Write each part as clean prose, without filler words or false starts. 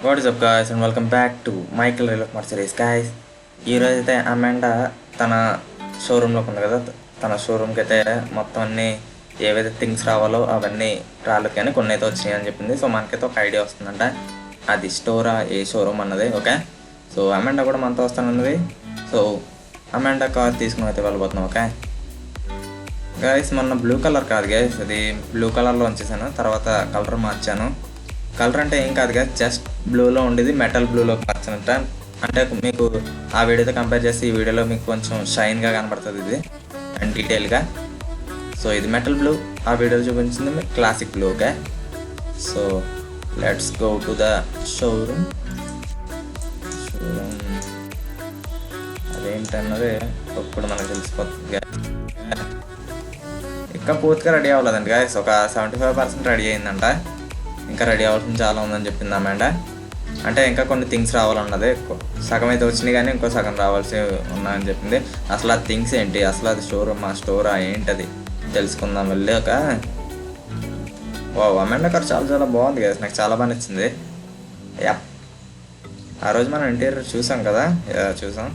What is up guys and welcome back to Michael reel of nurseries guys. ఈరోజు అయితే అమాండా తన షోరూంలోకి ఉంది కదా, తన షోరూమ్కి అయితే మొత్తం అన్నీ ఏవైతే థింగ్స్ రావాలో అవన్నీ రాలేదు కానీ కొన్ని అయితే వచ్చినాయి అని చెప్పింది. సో మనకైతే ఒక ఐడియా వస్తుందంట, అది స్టోరా ఏ షోరూమ్ అన్నది. ఓకే, సో అమాండా కూడా మనతో వస్తానన్నది. సో అమాండా కార్ తీసుకుని అయితే వెళ్ళిపోతున్నాం. ఓకే గాయస్, మొన్న బ్లూ కలర్ కాదు గాయస్, అది బ్లూ కలర్లో ఉంచేసాను, తర్వాత కలర్ మార్చాను. కలర్ అంటే ఏం కాదు కదా, జస్ట్ బ్లూలో ఉండేది మెటల్ బ్లూలోకి మార్చానంట. అంటే మీకు ఆ వీడియోతో కంపేర్ చేస్తే ఈ వీడియోలో మీకు కొంచెం షైన్గా కనబడుతుంది ఇది అండ్ డీటెయిల్గా. సో ఇది మెటల్ బ్లూ, ఆ వీడియోలో చూపించింది మీకు classic blue. Okay, so let's go to the showroom. అదేంటన్నది ఇప్పుడు మనకు తెలిసిపోతుంది. ఇంకా పూర్తిగా రెడీ అవ్వలేదండి గాయస్, ఒక 75% రెడీ అయిందంట. ఇంకా రెడీ అవ్వాల్సింది చాలా ఉందని చెప్పింది అమాండా. అంటే ఇంకా కొన్ని థింగ్స్ రావాలన్నది, సగం అయితే వచ్చినాయి కానీ ఇంకో సగం రావాల్సి ఉన్నాయని చెప్పింది. అసలు ఆ థింగ్స్ ఏంటి, అసలు అది షోరూమ్ ఆ స్టోరా ఏంటది తెలుసుకుందాం వెళ్ళి. ఒక అమాండా కార్ చాలా చాలా బాగుంది కదా, నాకు చాలా బాగా నచ్చింది. యప్, ఆ రోజు మనం ఇంటీరియర్ చూసాం కదా, చూసాం.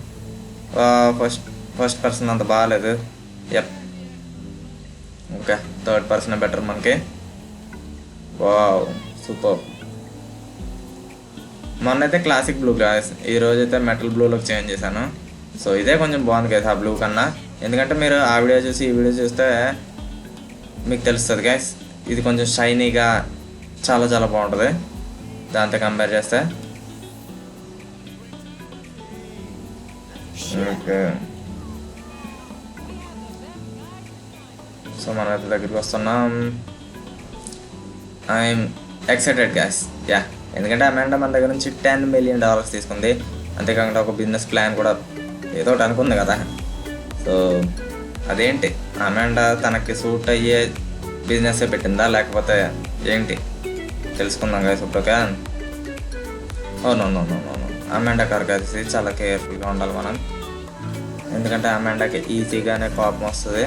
ఫస్ట్ పర్సన్ అంత బాగాలేదు. Yup, okay, third person better మనకి. Wow, super. మొన్న అయితే క్లాసిక్ బ్లూ గ్లాస్, ఈ రోజు అయితే మెటల్ బ్లూలోకి చేంజ్ చేశాను. సో ఇదే కొంచెం బాగుంది కదా ఆ బ్లూ కన్నా, ఎందుకంటే మీరు ఆ వీడియో చూసి ఈ వీడియో చూస్తే మీకు తెలుస్తుంది గైస్, ఇది కొంచెం షైనీగా చాలా చాలా బాగుంటుంది దాంతో కంపేర్ చేస్తే. ఓకే, సో మనం అయితే దగ్గరికి వస్తున్నాం. I'm excited gas. యా, ఎందుకంటే అమాండా మన దగ్గర నుంచి $10 million తీసుకుంది. అంతేకాకుండా ఒక బిజినెస్ ప్లాన్ కూడా ఏదో ఒకటి అనుకుంది కదా. సో అదేంటి, అమాండా తనకి సూట్ అయ్యే బిజినెస్ పెట్టిందా లేకపోతే ఏంటి తెలుసుకుందాం గాయస్ ఇప్పుడు. Oh no no no no no, Amanda car కలిసి చాలా కేర్ఫుల్గా ఉండాలి మనం, ఎందుకంటే అమాండాకి ఈజీగానే కోపం వస్తుంది.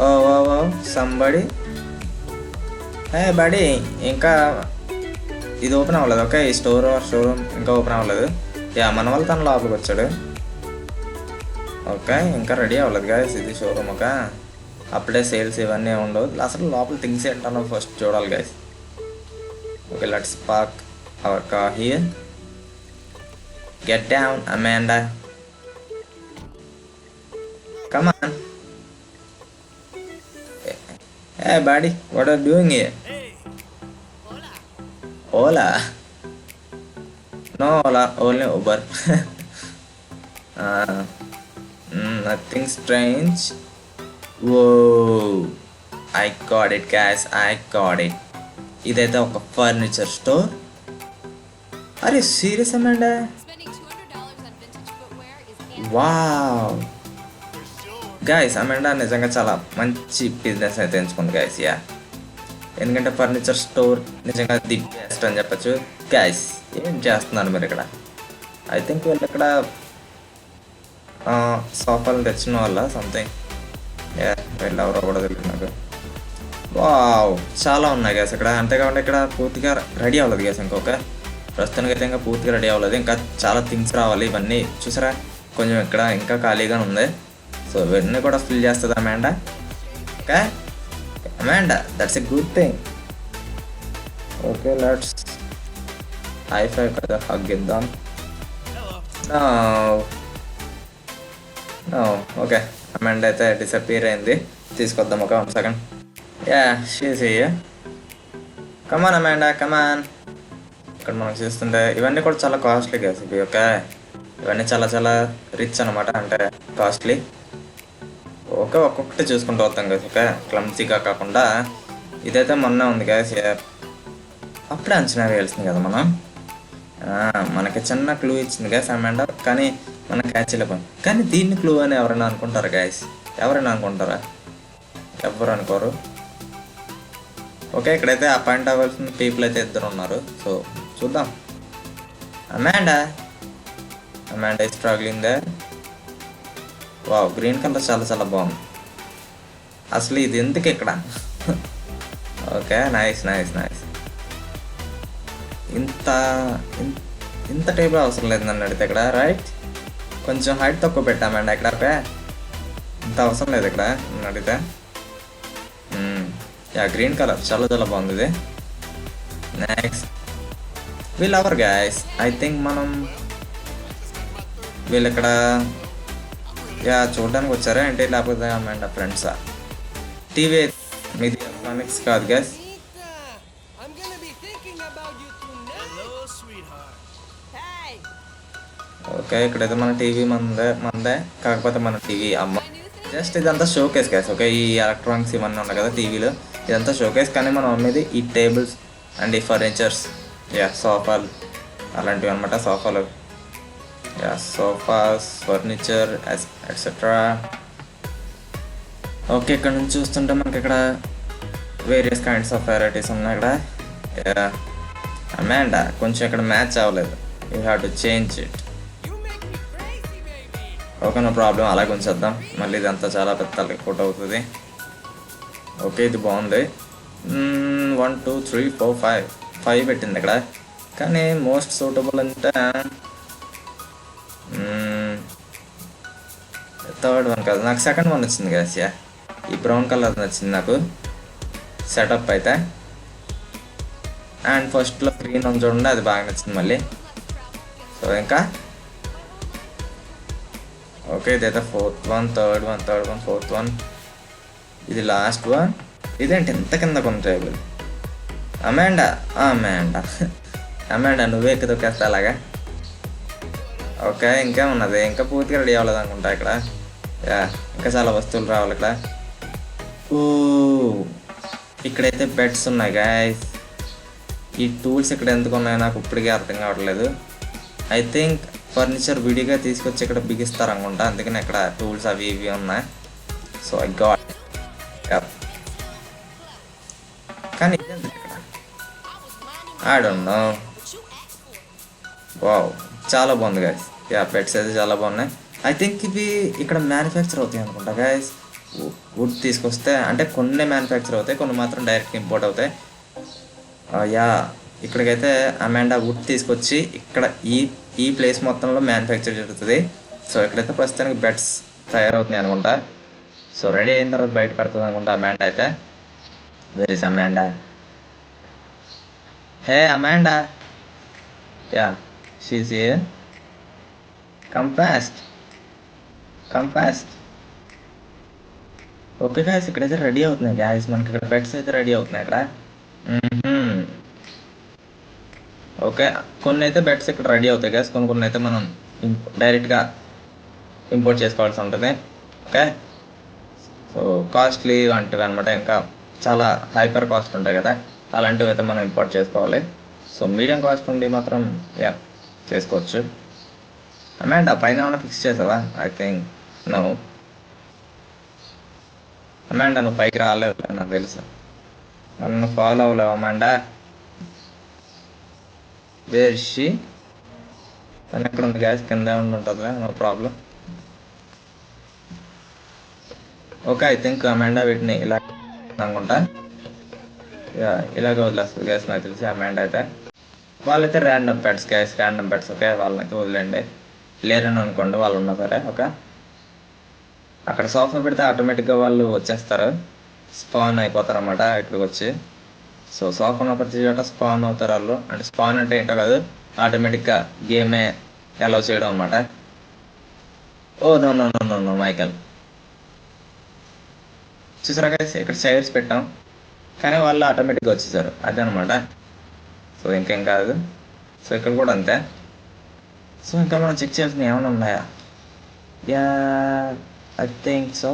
ఓ ఓ ఓ సంబడి, హే బడి, ఇంకా ఇది ఓపెన్ అవ్వలేదు. ఓకే, ఈ షోరూమ్ ఇంకా ఓపెన్ అవ్వలేదు. యా, మన వాళ్ళు తన లోపలికి వచ్చాడు. ఓకే, ఇంకా రెడీ అవ్వలేదు గాయస్ ఇది షోరూమ్. ఓకే, అప్పుడే సేల్స్ ఇవన్నీ ఉండవు, అసలు లోపల థింగ్స్ ఏంటన్నా ఫస్ట్ చూడాలి guys. Okay, let's park our car here. Get down అమాండా, come on. Hey buddy, what are you doing here? Hey, hola. Ola? No Ola, only Uber. Nothing strange. Whoa, I got it guys, I got it. ఇదైతే ఒక furniture store. అరే serious అమాండా? Spending $200 on vintage footwear is wow guys, అమాండా నిజంగా చాలా మంచి business అయితే ఎంచుకుంది guys. Yeah, ఎందుకంటే furniture store నిజంగా ది బెస్ట్ అని చెప్పచ్చు. గాయస్ ఏం చేస్తున్నారు మీరు ఇక్కడ? ఐ థింక్ వీళ్ళు ఇక్కడ సోఫాలు తెచ్చిన వాళ్ళ సంథింగ్. యా, వీళ్ళు ఎవరో కూడా తెలియదు నాకు. వావ్, చాలా ఉన్నాయి గ్యాస్ ఇక్కడ. అంతేకాకుండా ఇక్కడ పూర్తిగా రెడీ అవ్వలేదు గ్యాస్ ఇంకొక ప్రస్తుతానికి అయితే ఇంకా పూర్తిగా రెడీ అవ్వలేదు, ఇంకా చాలా థింగ్స్ రావాలి. ఇవన్నీ చూసారా, కొంచెం ఇక్కడ ఇంకా ఖాళీగానే ఉంది. సో ఇవన్నీ కూడా ఫిల్ చేస్తుంది Amanda. Okay Amanda, that's a good thing. Okay, let's high five కదా, హగ్ ఇద్దాం. నో నో, ఓకే, అమాండా అయితే డిసపియర్ అయింది, తీసుకొద్దాం ఒక 1 second. Yeah, she's here. Come on Amanda, come on. ఇక్కడ మనం చూస్తుంటే ఇవన్నీ కూడా చాలా కాస్ట్లీ గ్యాస్ ఇవి. ఓకే, ఇవన్నీ చాలా చాలా రిచ్ అనమాట, అంటే కాస్ట్లీ. ఓకే, ఒక్కొక్కటి చూసుకుంటూ వస్తాం కదా. ఓకే, క్లమ్సీగా కాకుండా ఇదైతే మొన్న ఉంది గ్యాస్, అప్పుడే అంచనా వేయాల్సింది కదా మనం. మనకి చిన్న క్లూ ఇచ్చింది గ్యాస్ అమాండా, కానీ మనం క్యాచ్ చేయలేకపోయాం. కానీ దీన్ని క్లూ అని ఎవరైనా అనుకుంటారా గ్యాస్? ఎవరైనా అనుకుంటారా? ఎవరు అనుకోరు. ఓకే, ఇక్కడైతే అపాయింట్ అవ్వాల్సిన పీపుల్ అయితే 2 ఉన్నారు. సో చూద్దాం. అమాండా is struggling they. Wow, green colour చాలా చాలా బాగుంది. అసలు ఇది ఎందుకు ఇక్కడ? Okay, nice nice nice. ఇంత ఇన్- ఇంత టేబుల్ అవసరం లేదు నన్ను అడిగితే ఇక్కడ, రైట్? కొంచెం హైట్ తక్కువ పెట్టామండి ఇక్కడ, ఓకే? ఇంత అవసరం లేదు ఇక్కడ నన్ను అడిగితే. యా, గ్రీన్ కలర్ చాలా చాలా బాగుంది ఇది. Next we'll our guys. I think మనం వీళ్ళు ఇక్కడ యా చూడడానికి వచ్చారా ఏంటి, లేకపోతే అమ్మాయి ఫ్రెండ్సా? టీవీ మీది ఎలక్ట్రానిక్స్ కాదు guys. Nita, I'm gonna be thinking about you tonight. Hello, sweetheart. Hey. Okay, ఇక్కడైతే మన టీవీ మందే కాకపోతే మన టీవీ అమ్మ. My new thing? జస్ట్ ఇదంతా షోకేస్ గైస్, ఓకే? ఈ ఎలక్ట్రానిక్స్ ఇవన్నీ ఉన్నాయి కదా టీవీలో, ఇదంతా షోకేస్. కానీ మనం అమ్మేది ఈ టేబుల్స్ అండ్ ఈ ఫర్నిచర్స్, యా సోఫాలు అలాంటివి అనమాట. సోఫాలు, yeah sofas, furniture etcetera. Okay, ఇక్కడ నుంచి చూస్తుంటే మనకి ఇక్కడ వేరియస్ కైండ్స్ ఆఫ్ వెరైటీస్ ఉన్నాయి ఇక్కడ. యా అమాండా, కొంచెం ఇక్కడ మ్యాచ్ అవ్వలేదు, you have to change it. You make me crazy, baby. Okay, no problem, అలాగే ఉంచేద్దాం. మళ్ళీ ఇదంతా చాలా పెద్ద ఫోటో అవుతుంది. ఓకే, ఇది బాగుంది. 1 2 3 4 5 పెట్టింది ఇక్కడ. కానీ మోస్ట్ సూటబుల్ అంటే థర్డ్ వన్ కాదు, నాకు సెకండ్ వన్ వచ్చింది కదా. యా, ఈ బ్రౌన్ కలర్ నచ్చింది నాకు సెటప్ అయితే. అండ్ ఫస్ట్లో గ్రీన్ ఉంది చూడండి, అది బాగా నచ్చింది మళ్ళీ. సో ఇంకా ఓకే, ఇదైతే fourth one, third one, fourth one, ఇది లాస్ట్ వన్. ఇదేంటి ఇంత కింద కొన్ని టేబుల్? అమాండా నువ్వే ఎక్కి తొక్కేస్తా అలాగా. ఓకే, ఇంకా ఉన్నది, ఇంకా పూర్తిగా రెడీ అవ్వలేదు అనుకుంటా ఇక్కడ. యా, ఇంకా చాలా వస్తువులు రావాలి ఇక్కడ. ఓ, ఇక్కడైతే బెడ్స్ ఉన్నాయి గాయస్. ఈ టూల్స్ ఇక్కడ ఎందుకు ఉన్నాయో నాకు ఇప్పటికే అర్థం కావట్లేదు. ఐ థింక్ ఫర్నిచర్ విడిగా తీసుకొచ్చి ఇక్కడ బిగిస్తారు అనుకుంటా, అందుకని ఇక్కడ టూల్స్ అవి ఇవి ఉన్నాయి. So I got. కానీ ఇదేంటి ఇక్కడ? I don't know. వావ్, చాలా బాగుంది గైస్. యా, బెడ్స్ అయితే చాలా బాగున్నాయి. ఐ థింక్ ఇవి ఇక్కడ మ్యానుఫ్యాక్చర్ అవుతాయి అనుకుంటా గైస్. వుడ్ తీసుకొస్తే అంటే కొన్ని మ్యానుఫ్యాక్చర్ అవుతాయి, కొన్ని మాత్రం డైరెక్ట్ ఇంపోర్ట్ అవుతాయి. యా, ఇక్కడికైతే అమాండా వుడ్ తీసుకొచ్చి ఇక్కడ ఈ ప్లేస్ మొత్తంలో మ్యానుఫ్యాక్చర్ జరుగుతుంది. సో ఇక్కడైతే ప్రస్తుతానికి బెడ్స్ తయారవుతున్నాయి అనుకుంటా. సో రెడీ అయిన తర్వాత బయట పడుతుంది అనుకుంటా అమాండా అయితే. Where is అమాండా? Hey అమాండా. Yeah, she's here. Come fast. Okay guys, ఇక్కడైతే రెడీ అవుతున్నాయి గాయస్. మనకి ఇక్కడ బెడ్స్ అయితే రెడీ అవుతున్నాయి ఇక్కడ. ఓకే, కొన్ని అయితే బెడ్స్ ఇక్కడ రెడీ అవుతాయి గాయస్, కొన్ని అయితే మనం డైరెక్ట్గా ఇంపోర్ట్ చేసుకోవాల్సి ఉంటుంది. ఓకే, సో కాస్ట్లీ వంటివి అనమాట, ఇంకా చాలా హైపర్ కాస్ట్ ఉంటాయి కదా, అలాంటివి అయితే మనం ఇంపోర్ట్ చేసుకోవాలి. సో మీడియం కాస్ట్ ఉండి మాత్రం యా చేసుకోవచ్చు. అమాండా, పైన ఏమైనా ఫిక్స్ చేసావా? I think no. అమాండా, నువ్వు పైకి రాలేదు నాకు తెలుసు. నన్ను ఫాలో అవ్వలేవు అమాండా. Where she? తను ఎక్కడ ఉంది గ్యాస్? కింద ఉంటుందిలే, no problem. Okay, I think Amanda వీటిని ఇలా అనుకుంటా. యా, ఇలాగ వదిలేస్తుంది గ్యాస్ నాకు తెలిసి అమాండా అయితే. వాళ్ళైతే random pets guys, random pets. Okay, వాళ్ళనైతే వదిలేండి. లేరని అనుకోండి, వాళ్ళు ఉన్నా సరే. ఓకే, అక్కడ సోఫా పెడితే ఆటోమేటిక్గా వాళ్ళు వచ్చేస్తారు, స్పాన్ అయిపోతారు అన్నమాట ఇక్కడికి వచ్చి. సో సోఫా ఉన్న ప్రతి చోట స్పాన్ అవుతారు వాళ్ళు. అంటే స్పాన్ అంటే ఏంటో కాదు, ఆటోమేటిక్గా గేమే అలౌ చేయడం అన్నమాట. Oh no no no no no Michael, చూసారా guys, ఇక్కడ చైర్స్ పెట్టాం కానీ వాళ్ళు ఆటోమేటిక్గా వచ్చేసారు, అదే అనమాట. సో ఇంకేం కాదు. సో ఇక్కడ కూడా అంతే. సో ఇంకా మనం చెక్ చేయాల్సిన ఏమైనా ఉన్నాయా? Yeah, I think so.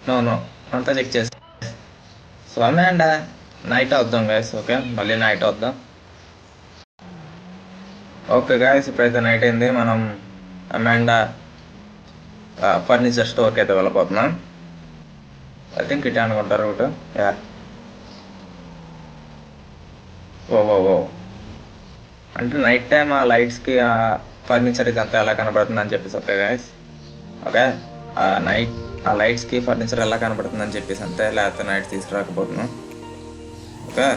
No అంతా చెక్ చేసి. సో అమాండా, నైట్ అవుద్దాం గైస్. ఓకే, మళ్ళీ నైట్ అవుద్దాం. ఓకే గైస్, ఇప్పుడైతే నైట్ అయింది. మనం అమాండా ఫర్నిచర్ స్టోర్కి అయితే వెళ్ళిపోతున్నాం. ఐ థింక్ ఇటే అనుకుంటారు రూట్. యా, ఓ అంటే నైట్ టైం ఆ లైట్స్కి ఆ ఫర్నిచర్ ఇదంతా ఎలా కనబడుతుంది అని చెప్పేసి. ఓకే గైస్, ఓకే, ఆ లైట్స్కి ఫర్నిచర్ ఎలా కనబడుతుంది అని చెప్పేసి అంతే, లేకపోతే నైట్ తీసుకురాకపోతున్నాం. ఓకే,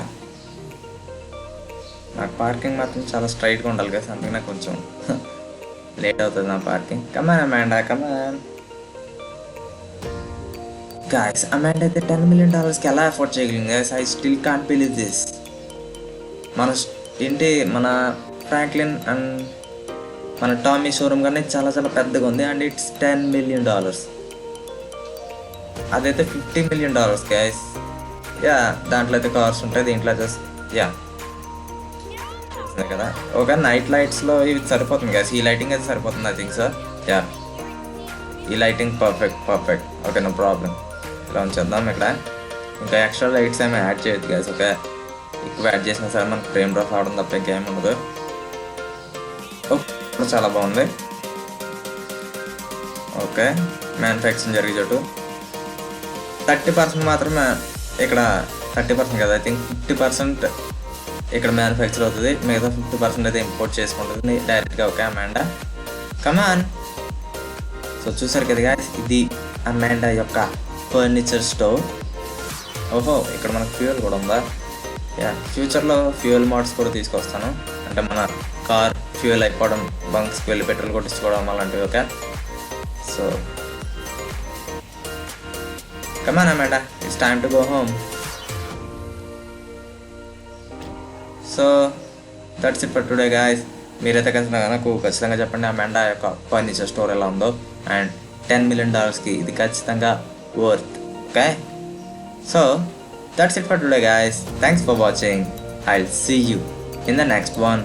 నాకు పార్కింగ్ మాత్రం చాలా స్ట్రైట్గా ఉండాలి కదా, అందుకే నాకు కొంచెం లేట్ అవుతుంది నా పార్కింగ్. కమాన్ అమాండా, కమాన్. గాయస్, అమాండా అయితే $10 million ఎలా అఫోర్డ్ చేయగలిగింది guys? I still can't believe this. మన ఏంటి, మన ఫ్రాంక్లిన్ అండ్ మన టామీ షోరూమ్ కానీ చాలా చాలా పెద్దగా ఉంది, అండ్ ఇట్స్ $10 million. అదైతే $50 million గైస్. యా, దాంట్లో అయితే కార్స్ ఉంటాయి, దీంట్లో జస్ట్ యా కదా. ఓకే, నైట్ లైట్స్లో ఇవి సరిపోతుంది గైస్, ఈ లైటింగ్ అయితే సరిపోతుంది ఐ థింక్ సార్. యా, ఈ lighting perfect. Okay, no problem. ఇలా ఉంచేద్దాం. ఇక్కడ ఇంకా ఎక్స్ట్రా లైట్స్ ఏమి యాడ్ చేయొద్దు గైస్. ఓకే, ఎక్కువ యాడ్ చేసినా సరే మనకు ఫ్రేమ్ డ్రాప్ అవడం తప్ప ఇంకేం ఉండదు. ఓకే, చాలా బాగుంది. ఓకే, మ్యానుఫ్యాక్చరింగ్ జరిగే చోటు 30% మాత్రమే ఇక్కడ, 30% కదా, ఐ థింక్ 50% ఇక్కడ మ్యానుఫ్యాక్చర్ అవుతుంది, మిగతా 50% అయితే ఇంపోర్ట్ చేసుకుంటుంది డైరెక్ట్గా. ఓకే అమాండా, కమాన్. సో చూసారు కదా guys, ఇది అమాండా యొక్క ఫర్నిచర్ స్టోర్. ఓహో, ఇక్కడ మనకు ఫ్యూయల్ కూడా ఉందా? యా, ఫ్యూచర్లో ఫ్యూయల్ మోడ్స్ కూడా తీసుకొస్తాను, అంటే మన కార్ ఫ్యూయల్ అయిపోవడం, బంక్స్కి వెళ్ళి పెట్రోల్ కొట్టించుకోవడం అలాంటివి. Okay, so come on అమాండా, it's time to go home. So that's it for today guys. మీరైతే నాకు ఖచ్చితంగా చెప్పండి అమాండా యొక్క ఫర్నిచర్ స్టోర్ ఎలా ఉందో, అండ్ $10 million ఇది ఖచ్చితంగా worth. Okay, so that's it for today guys. Thanks for watching. I'll see you in the next one.